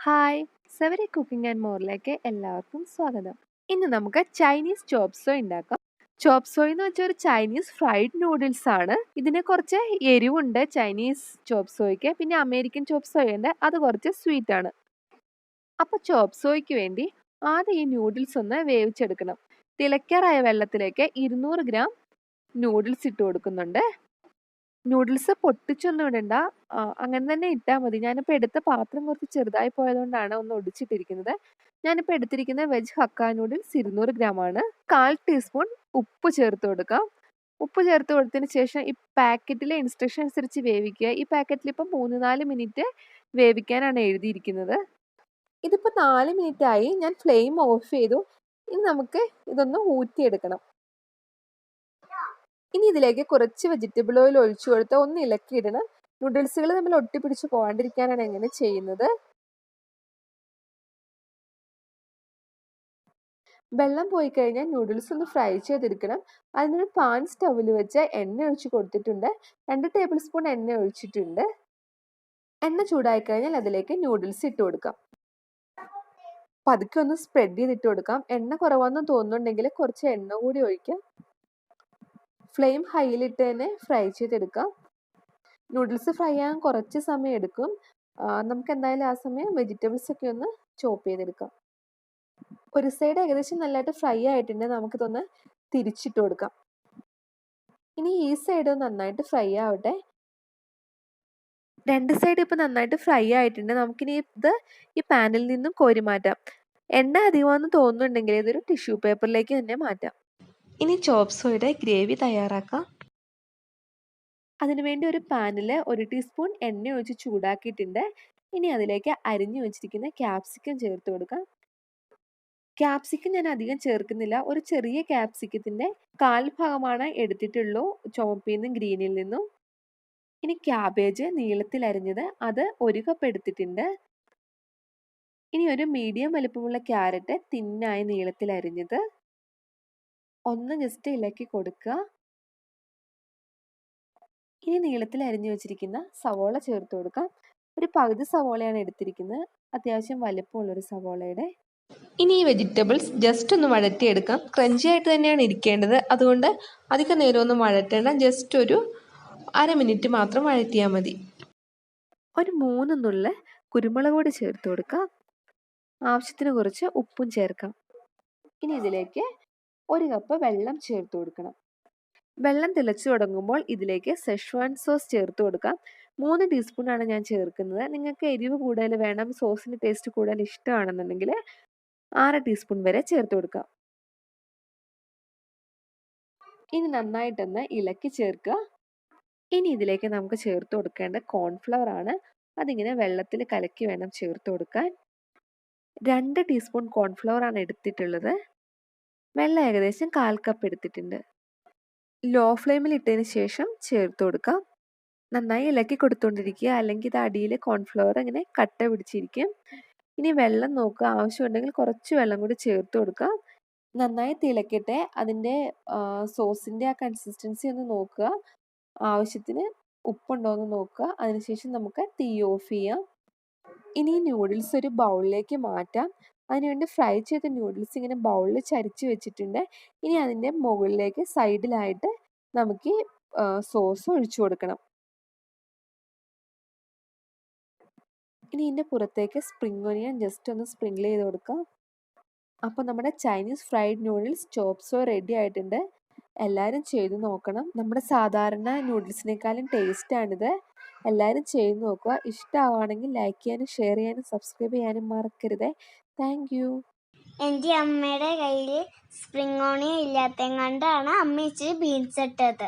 Hi, സെവരി cooking and മോറിലേക്ക് എല്ലാവർക്കും സ്വാഗതം. ഇന്ന് നമുക്ക് ചൈനീസ് ചോപ്സോയ് ഉണ്ടാക്കാം. ചോപ്സോയ് എന്ന് വെച്ചാൽ ഒരു ചൈനീസ് ഫ്രൈഡ് നൂഡിൽസ് ആണ്. ഇതിന് കുറച്ച് എരിവുണ്ട് ചൈനീസ് ചോപ്സോയ്ക്ക്. പിന്നെ അമേരിക്കൻ ചോപ്സോയ് ഉണ്ട്, അത് കുറച്ച് സ്വീറ്റ് ആണ്. അപ്പോൾ ചോപ്സോയ്ക്ക് വേണ്ടി ആദ്യം ഈ നൂഡിൽസ് ഒന്ന് വേവിച്ചെടുക്കണം. തിളയ്ക്കാറായ വെള്ളത്തിലേക്ക് 200 ഗ്രാം നൂഡിൽസ് ഇട്ട് കൊടുക്കുന്നുണ്ട്. നൂഡിൽസ് പൊട്ടിച്ചൊന്നും ഇടണ്ട, അങ്ങനെ തന്നെ ഇട്ടാൽ മതി. ഞാനിപ്പോൾ എടുത്ത പാത്രം കുറച്ച് ചെറുതായി പോയതുകൊണ്ടാണ് ഒന്ന് ഒടിച്ചിട്ടിരിക്കുന്നത്. ഞാനിപ്പോൾ എടുത്തിരിക്കുന്ന വെജ് ഹക്ക നൂഡിൽസ് 200 ഗ്രാം ആണ്. 1/4 ടീസ്പൂൺ ഉപ്പ് ചേർത്ത് കൊടുക്കാം. ഉപ്പ് ചേർത്ത് കൊടുത്തതിന് ശേഷം ഈ പാക്കറ്റിലെ ഇൻസ്ട്രക്ഷൻ അനുസരിച്ച് വേവിക്കുക. ഈ പാക്കറ്റിൽ ഇപ്പം 3-4 മിനിറ്റ് വേവിക്കാനാണ് എഴുതിയിരിക്കുന്നത്. ഇതിപ്പോൾ 4 മിനിറ്റ് ആയി. ഞാൻ ഫ്ലെയിം ഓഫ് ചെയ്തു. ഇനി നമുക്ക് ഇതൊന്ന് ഊറ്റിയെടുക്കണം. ഇനി ഇതിലേക്ക് കുറച്ച് വെജിറ്റബിൾ ഓയിൽ ഒഴിച്ചു കൊടുത്ത് ഒന്ന് ഇളക്കിയിടണം. നൂഡിൽസുകൾ നമ്മൾ ഒട്ടിപ്പിടിച്ച് പോകാണ്ടിരിക്കാനാണ് എങ്ങനെ ചെയ്യുന്നത്. വെള്ളം പോയി കഴിഞ്ഞാൽ നൂഡിൽസ് ഒന്ന് ഫ്രൈ ചെയ്തെടുക്കണം. അതിനൊരു പാൻ സ്റ്റൗവിൽ വെച്ച് എണ്ണ ഒഴിച്ച് കൊടുത്തിട്ടുണ്ട്. 2 ടേബിൾ സ്പൂൺ എണ്ണ ഒഴിച്ചിട്ടുണ്ട്. എണ്ണ ചൂടായി കഴിഞ്ഞാൽ അതിലേക്ക് നൂഡിൽസ് ഇട്ട് കൊടുക്കാം. പതുക്കെ ഒന്ന് സ്പ്രെഡ് ചെയ്തിട്ട് കൊടുക്കാം. എണ്ണ കുറവാണെന്ന് തോന്നുന്നുണ്ടെങ്കിൽ കുറച്ച് എണ്ണ കൂടി ഒഴിക്കാം. ഫ്ലെയിം ഹൈയിലിട്ട് തന്നെ ഫ്രൈ ചെയ്തെടുക്കാം. നൂഡിൽസ് ഫ്രൈ ചെയ്യാൻ കുറച്ച് സമയം എടുക്കും. നമുക്ക് എന്തായാലും ആ സമയം വെജിറ്റബിൾസ് ഒക്കെ ഒന്ന് ചോപ്പ് ചെയ്തെടുക്കാം. ഒരു സൈഡ് ഏകദേശം നല്ലതായിട്ട് ഫ്രൈ ആയിട്ടുണ്ട്. നമുക്കിതൊന്ന് തിരിച്ചിട്ട് കൊടുക്കാം. ഇനി ഈ സൈഡ് നന്നായിട്ട് ഫ്രൈ ആവട്ടെ. 2 സൈഡ് ഇപ്പോൾ നന്നായിട്ട് ഫ്രൈ ആയിട്ടുണ്ട്. നമുക്കിനി ഇത് ഈ പാനിൽ നിന്നും കോരി മാറ്റാം. എണ്ണ അധികമാണെന്ന് തോന്നുന്നുണ്ടെങ്കിൽ ഇതൊരു ടിഷ്യൂ പേപ്പറിലേക്ക് തന്നെ മാറ്റാം. ഇനി ചോപ്സോയുടെ ഗ്രേവി തയ്യാറാക്കാം. അതിനുവേണ്ടി ഒരു പാനിൽ 1 ടീസ്പൂൺ എണ്ണ ഒഴിച്ച് ചൂടാക്കിയിട്ടുണ്ട്. ഇനി അതിലേക്ക് അരിഞ്ഞു വെച്ചിരിക്കുന്ന ക്യാപ്സിക്കം ചേർത്ത് കൊടുക്കാം. ക്യാപ്സിക്കം ഞാൻ അധികം ചേർക്കുന്നില്ല. ഒരു ചെറിയ ക്യാപ്സിക്കത്തിൻ്റെ 1/4 ഭാഗമാണ് എടുത്തിട്ടുള്ളൂ, ചുവപ്പിൽ നിന്നും ഗ്രീനിൽ നിന്നും. ഇനി ക്യാബേജ് നീളത്തിൽ അരിഞ്ഞത്, അത് 1 കപ്പ് എടുത്തിട്ടുണ്ട്. ഇനി ഒരു മീഡിയം വലിപ്പമുള്ള ക്യാരറ്റ് തിന്നായി നീളത്തിൽ അരിഞ്ഞത് ഒന്ന് ജസ്റ്റ് ഇളക്കി കൊടുക്കുക. ഇനി നീളത്തിൽ അരിഞ്ഞു വെച്ചിരിക്കുന്ന സവോള ചേർത്ത് കൊടുക്കാം. ഒരു പകുതി സവോളയാണ് എടുത്തിരിക്കുന്നത്, അത്യാവശ്യം വലിപ്പമുള്ളൊരു സവോളയുടെ. ഇനി ഈ വെജിറ്റബിൾസ് ജസ്റ്റ് ഒന്ന് വഴറ്റിയെടുക്കാം. ക്രഞ്ചി ആയിട്ട് തന്നെയാണ് ഇരിക്കേണ്ടത്, അതുകൊണ്ട് അധികം നേരമൊന്നും വഴറ്റേണ്ട. ജസ്റ്റ് ഒരു 1/2 മിനിറ്റ് മാത്രം വഴറ്റിയാൽ മതി. ഒരു 3 നുള്ള് കുരുമുളക് പൊടി ചേർത്ത് കൊടുക്കാം. ആവശ്യത്തിന് കുറച്ച് ഉപ്പും ചേർക്കാം. ഇനി ഇതിലേക്ക് 1 കപ്പ് വെള്ളം ചേർത്ത് കൊടുക്കണം. വെള്ളം തിളച്ചു തുടങ്ങുമ്പോൾ ഇതിലേക്ക് സെഷ്വാൻ സോസ് ചേർത്ത് കൊടുക്കാം. 3 ടീസ്പൂണാണ് ഞാൻ ചേർക്കുന്നത്. നിങ്ങൾക്ക് എരിവ് കൂടുതൽ വേണം, സോസിൻ്റെ ടേസ്റ്റ് കൂടുതൽ ഇഷ്ടമാണെന്നുണ്ടെങ്കിൽ 6 ടീസ്പൂൺ വരെ ചേർത്ത് കൊടുക്കാം. ഇനി നന്നായിട്ടൊന്ന് ഇളക്കി ചേർക്കുക. ഇനി ഇതിലേക്ക് നമുക്ക് ചേർത്ത് കൊടുക്കേണ്ട കോൺഫ്ലവർ ആണ്. അതിങ്ങനെ വെള്ളത്തിൽ കലക്കി വേണം ചേർത്ത് കൊടുക്കാൻ. 2 ടീസ്പൂൺ കോൺഫ്ലവർ ആണ് എടുത്തിട്ടുള്ളത്. വെള്ളം ഏകദേശം 1/4 കപ്പ് എടുത്തിട്ടുണ്ട്. ലോ ഫ്ലെയിമിൽ ഇട്ടതിന് ശേഷം ചേർത്ത് കൊടുക്കാം. നന്നായി ഇളക്കി കൊടുത്തുകൊണ്ടിരിക്കുക, അല്ലെങ്കിൽ ഇത് അടിയിൽ കോൺഫ്ലവർ ഇങ്ങനെ കട്ട പിടിച്ചിരിക്കും. ഇനി വെള്ളം നോക്കുക, ആവശ്യമുണ്ടെങ്കിൽ കുറച്ച് വെള്ളം കൂടി ചേർത്ത് കൊടുക്കുക. നന്നായി തിളക്കട്ടെ. അതിൻ്റെ സോസിൻ്റെ ആ കൺസിസ്റ്റൻസി ഒന്ന് നോക്കുക. ആവശ്യത്തിന് ഉപ്പുണ്ടോ എന്ന് നോക്കുക. അതിനുശേഷം നമുക്ക് തീ ഓഫ് ചെയ്യാം. ഇനി നൂഡിൽസ് ഒരു ബൗളിലേക്ക് മാറ്റാം. അതിനുവേണ്ടി ഫ്രൈ ചെയ്ത നൂഡിൽസ് ഇങ്ങനെ ബൗളിൽ ചരിച്ച് വെച്ചിട്ടുണ്ട്. ഇനി അതിൻ്റെ മുകളിലേക്ക് സൈഡിലായിട്ട് നമുക്ക് സോസ് ഒഴിച്ചു കൊടുക്കണം. ഇനി ഇതിൻ്റെ പുറത്തേക്ക് സ്പ്രിംഗ് ഒനിയൻ ജസ്റ്റ് ഒന്ന് സ്പ്രിങ്കിൾ ചെയ്ത് കൊടുക്കാം. അപ്പോൾ നമ്മുടെ ചൈനീസ് ഫ്രൈഡ് നൂഡിൽസ് ചോപ്സോയ് റെഡി ആയിട്ടുണ്ട്. എല്ലാവരും ചെയ്ത് നോക്കണം. നമ്മുടെ സാധാരണ നൂഡിൽസിനേക്കാളും ടേസ്റ്റാണിത്. എല്ലാവരും ചെയ്ത് നോക്കുക. ഇഷ്ടമാവുകയാണെങ്കിൽ ലൈക്ക് ചെയ്യാനും ഷെയർ ചെയ്യാനും സബ്സ്ക്രൈബ് ചെയ്യാനും മറക്കരുത്. Thank you. എൻ്റെ അമ്മയുടെ കയ്യിൽ സ്പ്രിംഗ് ഓണിയൻ ഇല്ലാത്തത് കൊണ്ടാണ് അമ്മ ഇച്ചിരി ബീൻസ് ഇട്ടത്.